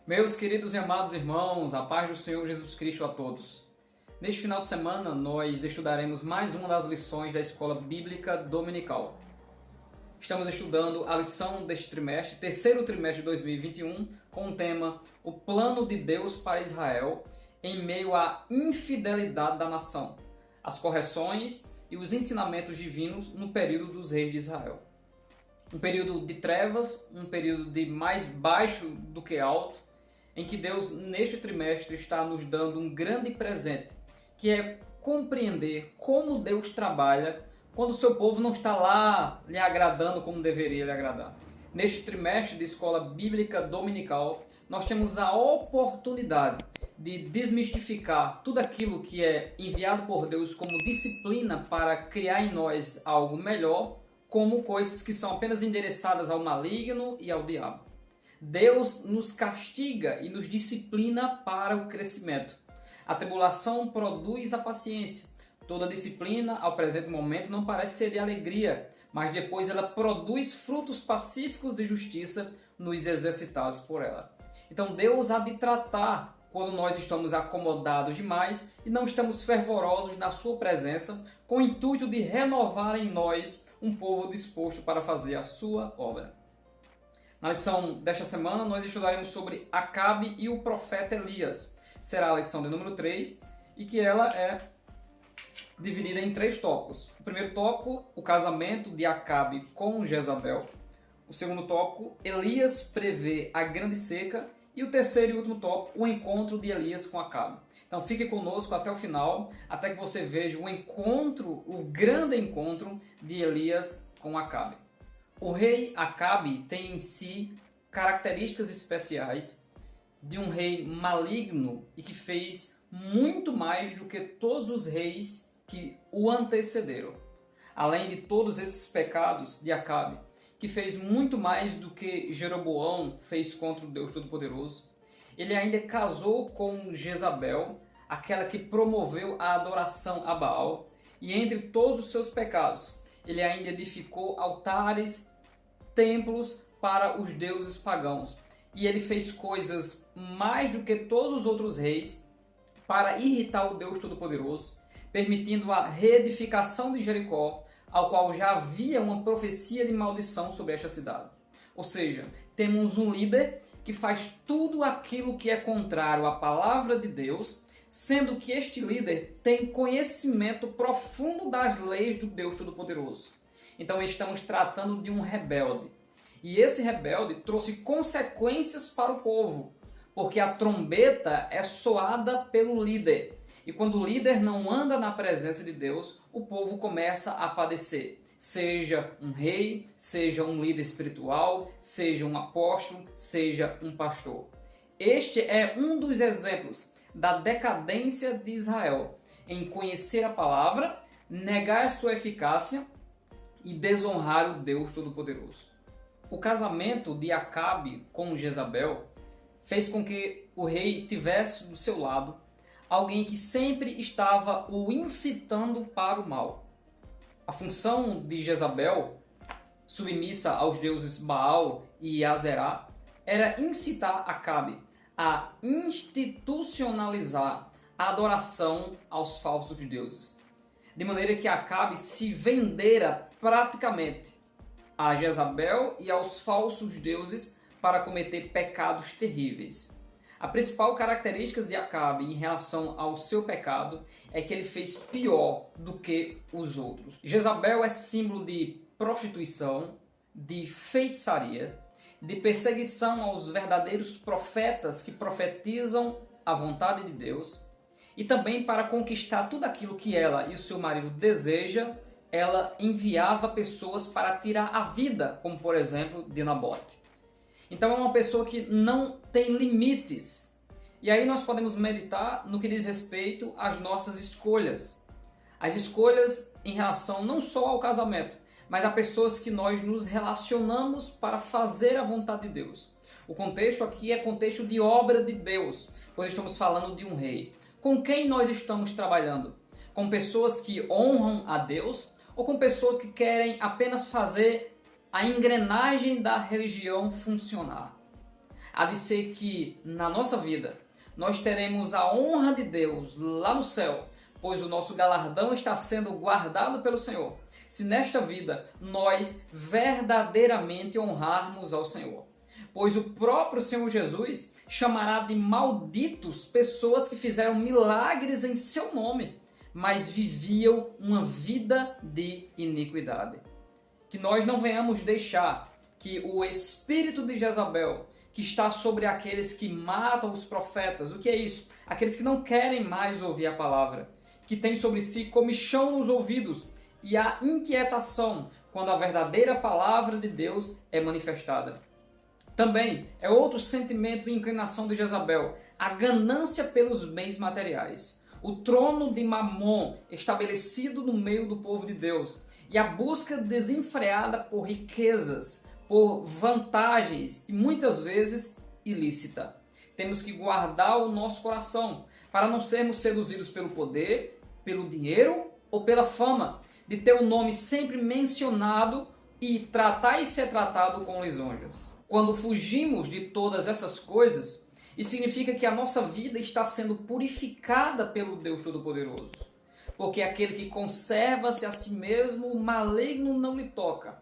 Meus queridos e amados irmãos, a paz do Senhor Jesus Cristo a todos. Neste final de semana, nós estudaremos mais uma das lições da Escola Bíblica Dominical. Estamos estudando a lição deste trimestre, terceiro trimestre de 2021, com o tema O Plano de Deus para Israel em meio à infidelidade da nação, as correções e os ensinamentos divinos no período dos reis de Israel. Um período de trevas, um período de mais baixo do que alto, em que Deus, neste trimestre, está nos dando um grande presente, que é compreender como Deus trabalha quando o seu povo não está lá lhe agradando como deveria lhe agradar. Neste trimestre de Escola Bíblica Dominical, nós temos a oportunidade de desmistificar tudo aquilo que é enviado por Deus como disciplina para criar em nós algo melhor, como coisas que são apenas endereçadas ao maligno e ao diabo. Deus nos castiga e nos disciplina para o crescimento. A tribulação produz a paciência. Toda disciplina, ao presente momento, não parece ser de alegria, mas depois ela produz frutos pacíficos de justiça nos exercitados por ela. Então Deus há de tratar quando nós estamos acomodados demais e não estamos fervorosos na sua presença, com o intuito de renovar em nós um povo disposto para fazer a sua obra. Na lição desta semana, nós estudaremos sobre Acabe e o profeta Elias. Será a lição de número 3 e que ela é dividida em 3 tópicos. O primeiro tópico, o casamento de Acabe com Jezabel. O segundo tópico, Elias prevê a grande seca. E o terceiro e último tópico, o encontro de Elias com Acabe. Então fique conosco até o final, até que você veja o encontro, o grande encontro de Elias com Acabe. O rei Acabe tem em si características especiais de um rei maligno e que fez muito mais do que todos os reis que o antecederam. Além de todos esses pecados de Acabe, que fez muito mais do que Jeroboão fez contra o Deus Todo-Poderoso, ele ainda casou com Jezabel, aquela que promoveu a adoração a Baal, e entre todos os seus pecados, ele ainda edificou altares, templos para os deuses pagãos. E ele fez coisas mais do que todos os outros reis para irritar o Deus Todo-Poderoso, permitindo a reedificação de Jericó, ao qual já havia uma profecia de maldição sobre esta cidade. Ou seja, temos um líder que faz tudo aquilo que é contrário à palavra de Deus, sendo que este líder tem conhecimento profundo das leis do Deus Todo-Poderoso. Então estamos tratando de um rebelde. E esse rebelde trouxe consequências para o povo, porque a trombeta é soada pelo líder. E quando o líder não anda na presença de Deus, o povo começa a padecer. Seja um rei, seja um líder espiritual, seja um apóstolo, seja um pastor. Este é um dos exemplos da decadência de Israel em conhecer a palavra, negar a sua eficácia e desonrar o Deus Todo-Poderoso. O casamento de Acabe com Jezabel fez com que o rei tivesse do seu lado alguém que sempre estava o incitando para o mal. A função de Jezabel, submissa aos deuses Baal e Azerá, era incitar Acabe a institucionalizar a adoração aos falsos deuses. De maneira que Acabe se vendera praticamente a Jezabel e aos falsos deuses para cometer pecados terríveis. A principal característica de Acabe em relação ao seu pecado é que ele fez pior do que os outros. Jezabel é símbolo de prostituição, de feitiçaria, de perseguição aos verdadeiros profetas que profetizam a vontade de Deus, e também para conquistar tudo aquilo que ela e o seu marido desejam, ela enviava pessoas para tirar a vida, como por exemplo de Nabote. Então é uma pessoa que não tem limites. E aí nós podemos meditar no que diz respeito às nossas escolhas. As escolhas em relação não só ao casamento, mas a pessoas que nós nos relacionamos para fazer a vontade de Deus. O contexto aqui é contexto de obra de Deus, pois estamos falando de um rei. Com quem nós estamos trabalhando? Com pessoas que honram a Deus ou com pessoas que querem apenas fazer a engrenagem da religião funcionar? há de ser que na nossa vida nós teremos a honra de Deus lá no céu, pois o nosso galardão está sendo guardado pelo Senhor, se nesta vida nós verdadeiramente honrarmos ao Senhor. Pois o próprio Senhor Jesus chamará de malditos pessoas que fizeram milagres em seu nome, mas viviam uma vida de iniquidade. Que nós não venhamos deixar que o espírito de Jezabel, que está sobre aqueles que matam os profetas, o que é isso? Aqueles que não querem mais ouvir a palavra, que tem sobre si comichão nos ouvidos e a inquietação quando a verdadeira palavra de Deus é manifestada. Também é outro sentimento e inclinação de Jezabel, a ganância pelos bens materiais. O trono de Mamon estabelecido no meio do povo de Deus e a busca desenfreada por riquezas, por vantagens e muitas vezes ilícita. Temos que guardar o nosso coração para não sermos seduzidos pelo poder, pelo dinheiro ou pela fama, de ter o nome sempre mencionado e tratar e ser tratado com lisonjas. Quando fugimos de todas essas coisas, isso significa que a nossa vida está sendo purificada pelo Deus Todo-Poderoso. Porque aquele que conserva-se a si mesmo, o maligno não lhe toca.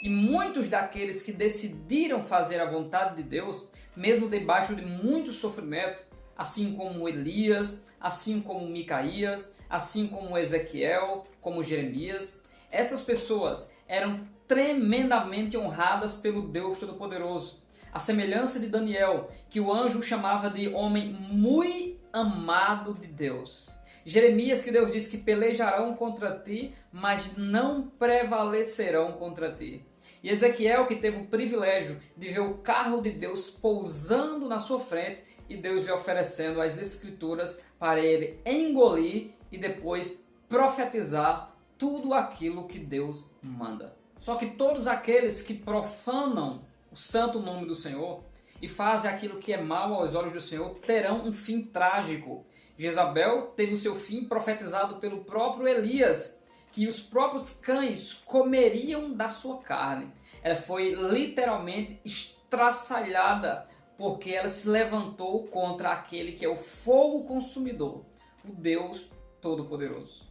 E muitos daqueles que decidiram fazer a vontade de Deus, mesmo debaixo de muito sofrimento, assim como Elias, assim como Micaías, assim como Ezequiel, como Jeremias, essas pessoas eram tremendamente honradas pelo Deus Todo-Poderoso. A semelhança de Daniel, que o anjo chamava de homem muito amado de Deus. Jeremias, que Deus disse que pelejarão contra ti, mas não prevalecerão contra ti. E Ezequiel, que teve o privilégio de ver o carro de Deus pousando na sua frente e Deus lhe oferecendo as escrituras para ele engolir e depois profetizar tudo aquilo que Deus manda. Só que todos aqueles que profanam o santo nome do Senhor e fazem aquilo que é mal aos olhos do Senhor terão um fim trágico. Jezabel teve o seu fim profetizado pelo próprio Elias, que os próprios cães comeriam da sua carne. Ela foi literalmente estraçalhada porque ela se levantou contra aquele que é o fogo consumidor, o Deus Todo-Poderoso.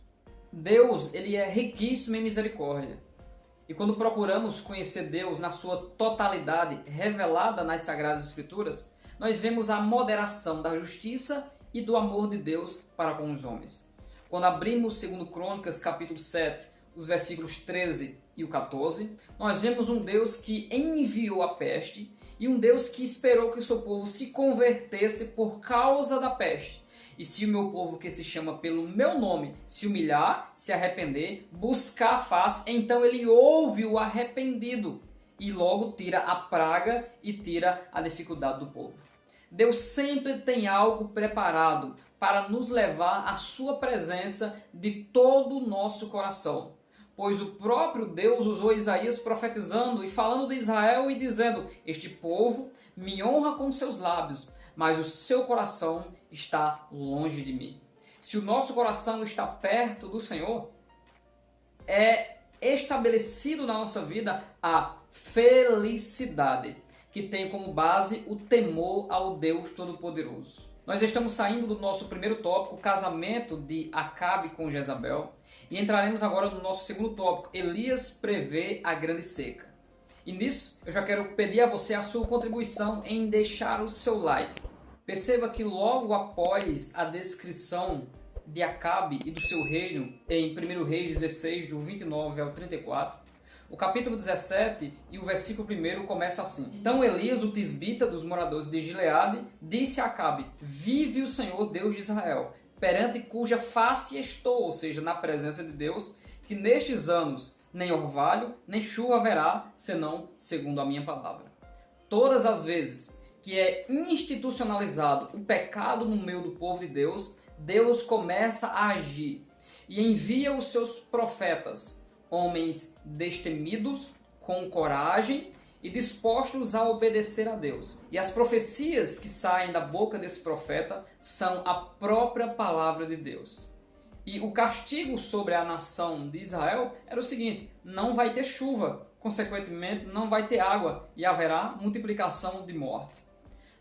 Deus, ele é riquíssimo em misericórdia. E quando procuramos conhecer Deus na sua totalidade revelada nas Sagradas Escrituras, nós vemos a moderação da justiça e do amor de Deus para com os homens. Quando abrimos 2 Crônicas, capítulo 7, os versículos 13 e o 14, nós vemos um Deus que enviou a peste e um Deus que esperou que o seu povo se convertesse por causa da peste. E se o meu povo, que se chama pelo meu nome, se humilhar, se arrepender, buscar a face, então ele ouve o arrependido e logo tira a praga e tira a dificuldade do povo. Deus sempre tem algo preparado para nos levar à sua presença de todo o nosso coração. Pois o próprio Deus usou Isaías profetizando e falando de Israel e dizendo: este povo me honra com seus lábios, mas o seu coração está longe de mim. Se o nosso coração está perto do Senhor, é estabelecido na nossa vida a felicidade, que tem como base o temor ao Deus Todo-Poderoso. Nós estamos saindo do nosso primeiro tópico, o casamento de Acabe com Jezabel, e entraremos agora no nosso segundo tópico, Elias prevê a grande seca. E nisso eu já quero pedir a você a sua contribuição em deixar o seu like. Perceba que logo após a descrição de Acabe e do seu reino, em 1 Reis 16, do 29 ao 34, o capítulo 17 e o versículo 1 começa assim. Então Elias, o tisbita dos moradores de Gileade, disse a Acabe: vive o Senhor Deus de Israel, perante cuja face estou, ou seja, na presença de Deus, que nestes anos nem orvalho, nem chuva haverá, senão segundo a minha palavra. Todas as vezes que é institucionalizado o pecado no meio do povo de Deus, Deus começa a agir e envia os seus profetas, homens destemidos, com coragem e dispostos a obedecer a Deus. E as profecias que saem da boca desse profeta são a própria palavra de Deus. E o castigo sobre a nação de Israel era o seguinte: não vai ter chuva, consequentemente não vai ter água e haverá multiplicação de morte.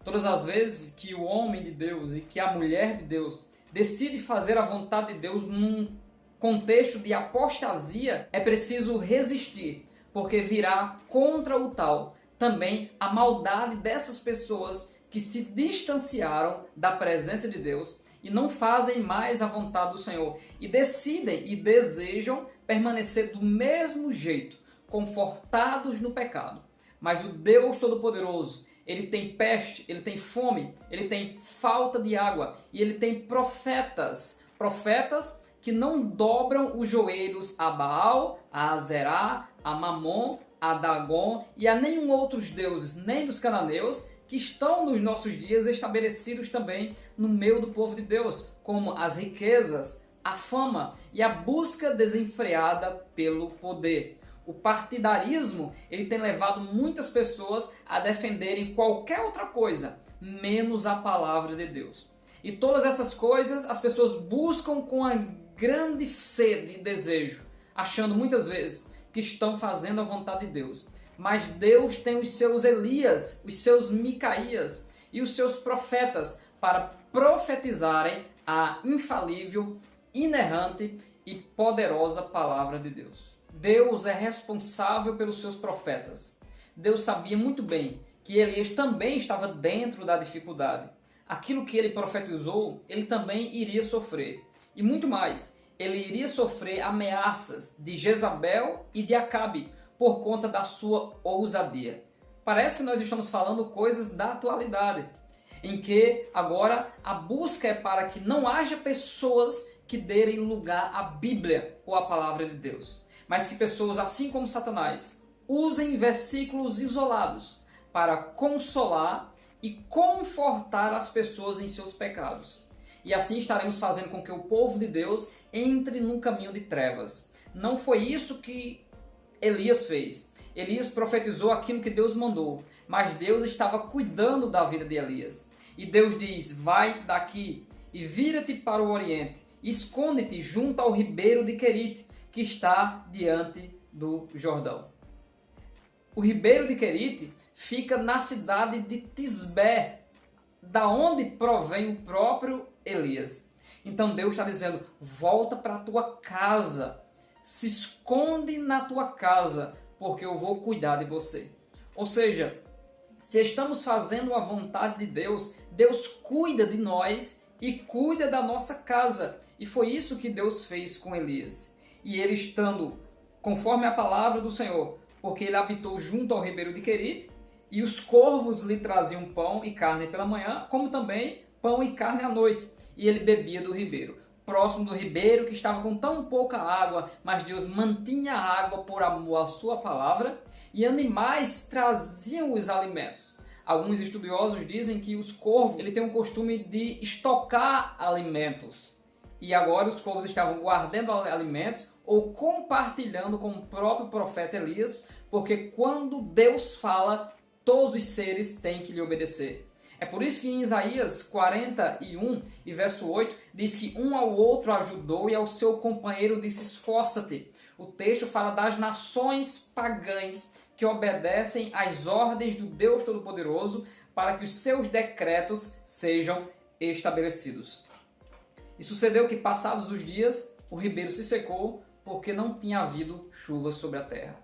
Todas as vezes que o homem de Deus e que a mulher de Deus decide fazer a vontade de Deus num contexto de apostasia, é preciso resistir, porque virá contra o tal também a maldade dessas pessoas que se distanciaram da presença de Deus e não fazem mais a vontade do Senhor e decidem e desejam permanecer do mesmo jeito, confortados no pecado. Mas o Deus Todo-Poderoso, ele tem peste, ele tem fome, ele tem falta de água e ele tem profetas que não dobram os joelhos a Baal, a Azerá, a Mamon, a Dagon e a nenhum outros deuses, nem dos cananeus, que estão nos nossos dias estabelecidos também no meio do povo de Deus, como as riquezas, a fama e a busca desenfreada pelo poder. O partidarismo, ele tem levado muitas pessoas a defenderem qualquer outra coisa, menos a palavra de Deus. E todas essas coisas as pessoas buscam com a grande sede e desejo, achando muitas vezes que estão fazendo a vontade de Deus. Mas Deus tem os seus Elias, os seus Micaías e os seus profetas para profetizarem a infalível, inerrante e poderosa palavra de Deus. Deus é responsável pelos seus profetas. Deus sabia muito bem que Elias também estava dentro da dificuldade. Aquilo que ele profetizou, ele também iria sofrer. E muito mais, ele iria sofrer ameaças de Jezabel e de Acabe por conta da sua ousadia. Parece que nós estamos falando coisas da atualidade, em que agora a busca é para que não haja pessoas que derem lugar à Bíblia ou à palavra de Deus, mas que pessoas, assim como Satanás, usem versículos isolados para consolar e confortar as pessoas em seus pecados. E assim estaremos fazendo com que o povo de Deus entre num caminho de trevas. Não foi isso que Elias fez. Elias profetizou aquilo que Deus mandou, mas Deus estava cuidando da vida de Elias. E Deus diz: vai daqui e vira-te para o oriente, esconde-te junto ao ribeiro de Querite, que está diante do Jordão. O ribeiro de Querite fica na cidade de Tisbé, da onde provém o próprio Elias. Então Deus está dizendo: volta para a tua casa, se esconde na tua casa, porque eu vou cuidar de você. Ou seja, se estamos fazendo a vontade de Deus, Deus cuida de nós e cuida da nossa casa. E foi isso que Deus fez com Elias. E ele estando conforme a palavra do Senhor, porque ele habitou junto ao ribeiro de Querite, e os corvos lhe traziam pão e carne pela manhã, como também pão e carne à noite, e ele bebia do ribeiro. Próximo do ribeiro que estava com tão pouca água, mas Deus mantinha a água por amor à sua palavra, e animais traziam os alimentos. Alguns estudiosos dizem que os corvos ele tem um costume de estocar alimentos. E agora os corvos estavam guardando alimentos ou compartilhando com o próprio profeta Elias, porque quando Deus fala, todos os seres têm que lhe obedecer. É por isso que em Isaías 41 e verso 8 diz que um ao outro ajudou e ao seu companheiro disse: esforça-te. O texto fala das nações pagãs que obedecem às ordens do Deus Todo-Poderoso para que os seus decretos sejam estabelecidos. E sucedeu que, passados os dias, o ribeiro se secou porque não tinha havido chuva sobre a terra.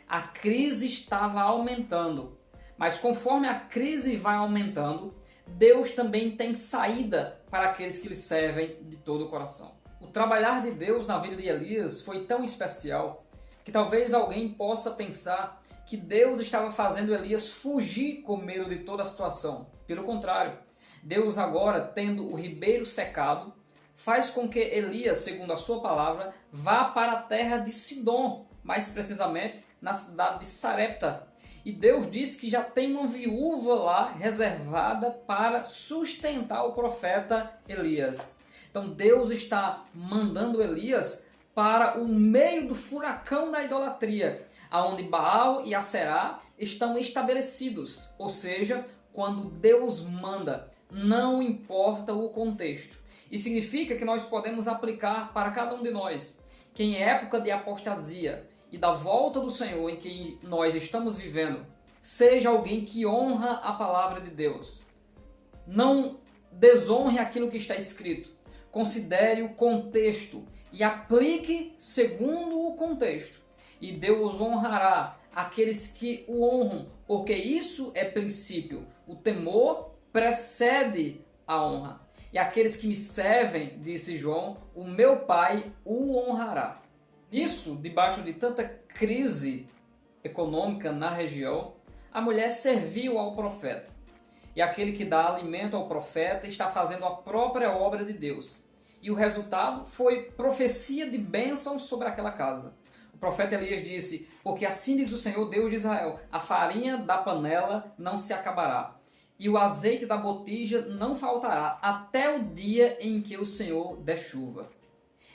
A crise estava aumentando. Mas conforme a crise vai aumentando, Deus também tem saída para aqueles que lhe servem de todo o coração. O trabalhar de Deus na vida de Elias foi tão especial que talvez alguém possa pensar que Deus estava fazendo Elias fugir com medo de toda a situação. Pelo contrário, Deus agora, tendo o ribeiro secado, faz com que Elias, segundo a sua palavra, vá para a terra de Sidom, mais precisamente na cidade de Sarepta. E Deus diz que já tem uma viúva lá reservada para sustentar o profeta Elias. Então Deus está mandando Elias para o meio do furacão da idolatria, aonde Baal e Aserá estão estabelecidos. Ou seja, quando Deus manda, não importa o contexto. E significa que nós podemos aplicar para cada um de nós, que em época de apostasia e da volta do Senhor em que nós estamos vivendo, seja alguém que honra a palavra de Deus. Não desonre aquilo que está escrito. Considere o contexto e aplique segundo o contexto. E Deus honrará aqueles que o honram, porque isso é princípio. O temor precede a honra. E aqueles que me servem, disse João, o meu Pai o honrará. Nisso, debaixo de tanta crise econômica na região, a mulher serviu ao profeta. E aquele que dá alimento ao profeta está fazendo a própria obra de Deus. E o resultado foi profecia de bênção sobre aquela casa. O profeta Elias disse: porque assim diz o Senhor Deus de Israel, a farinha da panela não se acabará, e o azeite da botija não faltará, até o dia em que o Senhor der chuva.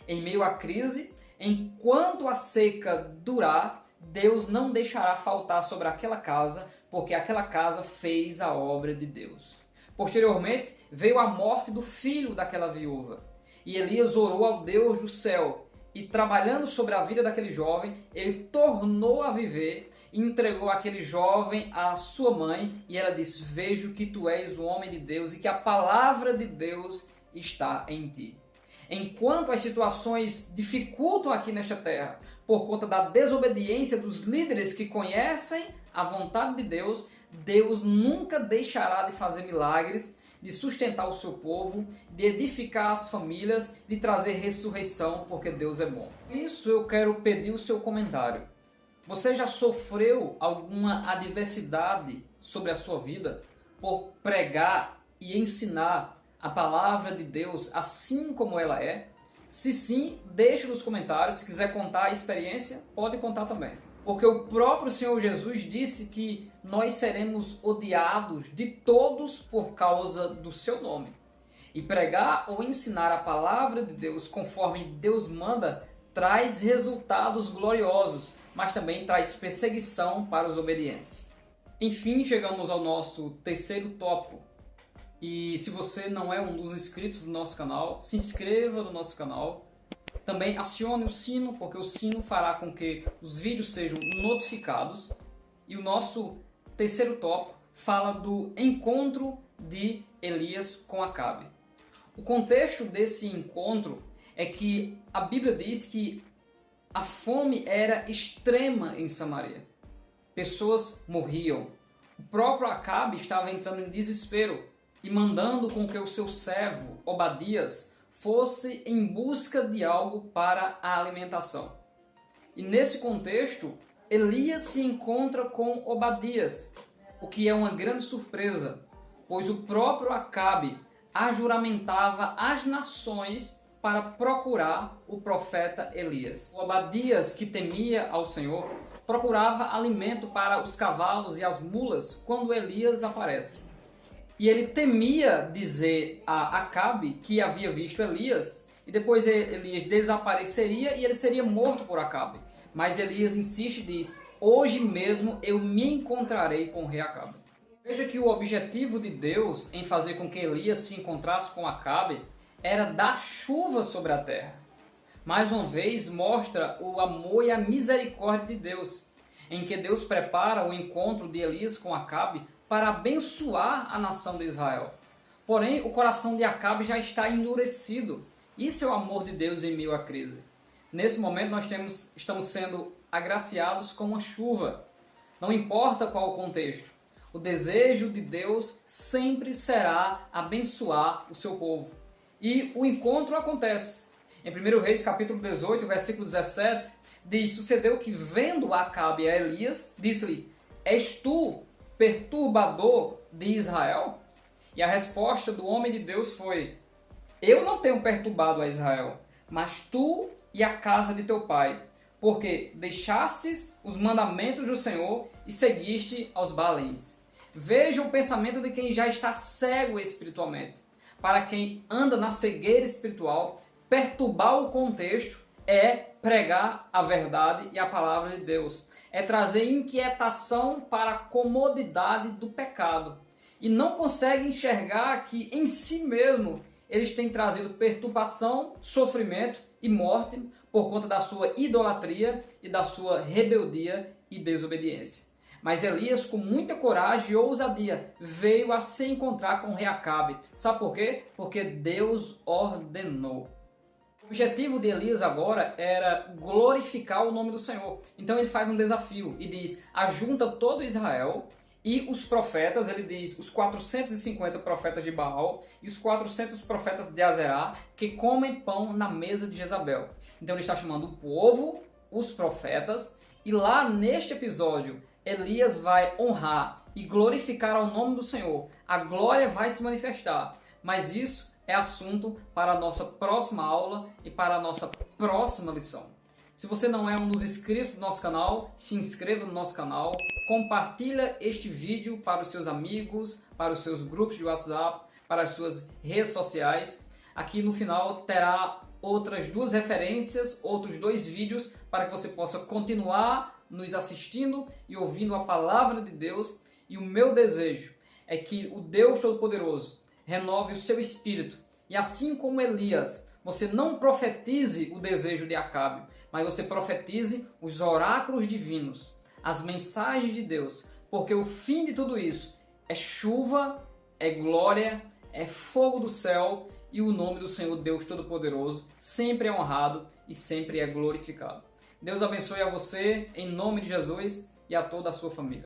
Em meio à crise, enquanto a seca durar, Deus não deixará faltar sobre aquela casa, porque aquela casa fez a obra de Deus. Posteriormente, veio a morte do filho daquela viúva. E Elias orou ao Deus do céu, e trabalhando sobre a vida daquele jovem, ele tornou a viver e entregou aquele jovem à sua mãe, e ela disse: vejo que tu és o homem de Deus e que a palavra de Deus está em ti. Enquanto as situações dificultam aqui nesta terra, por conta da desobediência dos líderes que conhecem a vontade de Deus, Deus nunca deixará de fazer milagres, de sustentar o seu povo, de edificar as famílias, de trazer ressurreição, porque Deus é bom. Isso eu quero pedir o seu comentário. Você já sofreu alguma adversidade sobre a sua vida por pregar e ensinar a palavra de Deus assim como ela é? Se sim, deixe nos comentários. Se quiser contar a experiência, pode contar também. Porque o próprio Senhor Jesus disse que nós seremos odiados de todos por causa do seu nome. E pregar ou ensinar a palavra de Deus conforme Deus manda traz resultados gloriosos, mas também traz perseguição para os obedientes. Enfim, chegamos ao nosso terceiro tópico. E se você não é um dos inscritos do nosso canal, se inscreva no nosso canal. Também acione o sino, porque o sino fará com que os vídeos sejam notificados. E o nosso terceiro tópico fala do encontro de Elias com Acabe. O contexto desse encontro é que a Bíblia diz que a fome era extrema em Samaria. Pessoas morriam. O próprio Acabe estava entrando em desespero e mandando com que o seu servo, Obadias, fosse em busca de algo para a alimentação. E nesse contexto, Elias se encontra com Obadias, o que é uma grande surpresa, pois o próprio Acabe ajuramentava as nações para procurar o profeta Elias. O Obadias, que temia ao Senhor, procurava alimento para os cavalos e as mulas quando Elias aparece. E ele temia dizer a Acabe que havia visto Elias, e depois Elias desapareceria e ele seria morto por Acabe. Mas Elias insiste e diz: hoje mesmo eu me encontrarei com o rei Acabe. Veja que o objetivo de Deus em fazer com que Elias se encontrasse com Acabe era dar chuva sobre a terra. Mais uma vez mostra o amor e a misericórdia de Deus, em que Deus prepara o encontro de Elias com Acabe para abençoar a nação de Israel. Porém, o coração de Acabe já está endurecido. Isso é o amor de Deus em meio à crise. Nesse momento nós estamos sendo agraciados com uma chuva. Não importa qual o contexto. O desejo de Deus sempre será abençoar o seu povo. E o encontro acontece. Em 1 Reis capítulo 18, versículo 17, diz: sucedeu que vendo Acabe a Elias, disse-lhe: és tu perturbador de Israel? E a resposta do homem de Deus foi: eu não tenho perturbado a Israel, mas tu e a casa de teu pai, porque deixastes os mandamentos do Senhor e seguiste aos Baalins. Veja o pensamento de quem já está cego espiritualmente. Para quem anda na cegueira espiritual, perturbar o contexto é pregar a verdade e a palavra de Deus. É trazer inquietação para a comodidade do pecado. E não consegue enxergar que em si mesmo eles têm trazido perturbação, sofrimento e morte por conta da sua idolatria e da sua rebeldia e desobediência. Mas Elias, com muita coragem e ousadia, veio a se encontrar com o rei Acabe. Sabe por quê? Porque Deus ordenou. O objetivo de Elias agora era glorificar o nome do Senhor. Então ele faz um desafio e diz: ajunta todo Israel e os profetas, ele diz, os 450 profetas de Baal e os 400 profetas de Azerá, que comem pão na mesa de Jezabel. Então ele está chamando o povo, os profetas, e lá neste episódio, Elias vai honrar e glorificar ao nome do Senhor. A glória vai se manifestar, mas isso é assunto para a nossa próxima aula e para a nossa próxima lição. Se você não é um dos inscritos do nosso canal, se inscreva no nosso canal, compartilha este vídeo para os seus amigos, para os seus grupos de WhatsApp, para as suas redes sociais. Aqui no final terá outras 2 referências, outros 2 vídeos para que você possa continuar nos assistindo e ouvindo a palavra de Deus. E o meu desejo é que o Deus Todo-Poderoso renove o seu espírito. E assim como Elias, você não profetize o desejo de Acabe, mas você profetize os oráculos divinos, as mensagens de Deus. Porque o fim de tudo isso é chuva, é glória, é fogo do céu e o nome do Senhor Deus Todo-Poderoso sempre é honrado e sempre é glorificado. Deus abençoe a você, em nome de Jesus, e a toda a sua família.